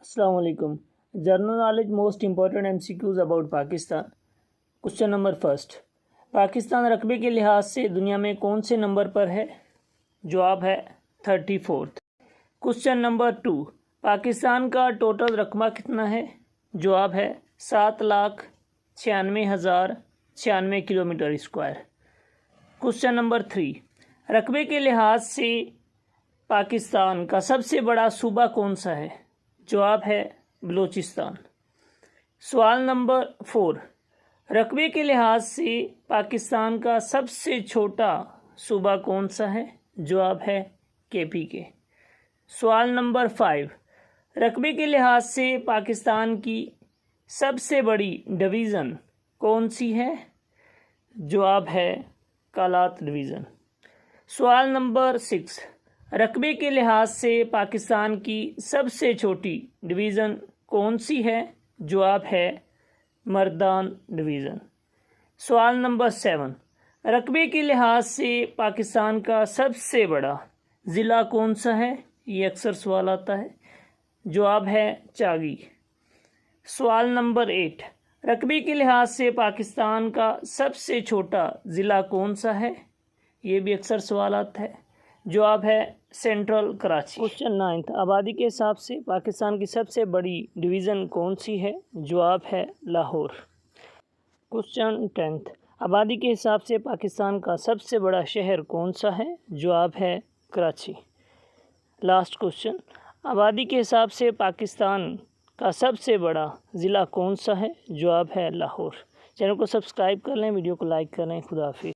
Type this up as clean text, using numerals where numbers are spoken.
السلام علیکم. General knowledge most important MCQs about Pakistan. Question number first. Pakistan رقبے کے لحاظ سے دنیا میں کون سے نمبر پر ہے؟ جواب ہے 34. Question number 2. پاکستان کا ٹوٹل رقبہ کتنا ہے؟ جواب ہے 7,96,096 کلومیٹر اسکوائر. Question number 3. رقبے کے لحاظ سے پاکستان کا سب سے بڑا صوبہ کون سا ہے؟ جواب ہے بلوچستان. سوال نمبر 4. رقبے کے لحاظ سے پاکستان کا سب سے چھوٹا صوبہ کون سا ہے؟ جواب ہے KPK. سوال نمبر 5. رقبے کے لحاظ سے پاکستان کی سب سے بڑی ڈویژن کون سی ہے؟ جواب ہے کالات ڈویژن. سوال نمبر 6. رقبے کے لحاظ سے پاکستان کی سب سے چھوٹی ڈویژن کون سی ہے؟ جواب ہے مردان ڈویژن. سوال نمبر 7. رقبے کے لحاظ سے پاکستان کا سب سے بڑا ضلع کون سا ہے؟ یہ اکثر سوال آتا ہے. جواب ہے چاگی. سوال نمبر 8. رقبے کے لحاظ سے پاکستان کا سب سے چھوٹا ضلع کون سا ہے؟ یہ بھی اکثر سوال آتا ہے. جواب ہے سینٹرل کراچی. کوشچن 9. آبادی کے حساب سے پاکستان کی سب سے بڑی ڈویژن کون سی ہے؟ جواب ہے لاہور. کوشچن 10. آبادی کے حساب سے پاکستان کا سب سے بڑا شہر کون سا ہے؟ جواب ہے کراچی. Last question. آبادی کے حساب سے پاکستان کا سب سے بڑا ضلع کون سا ہے؟ جواب ہے لاہور. چینل کو سبسکرائب کر لیں، ویڈیو کو لائک کر لیں. خدا حافظ.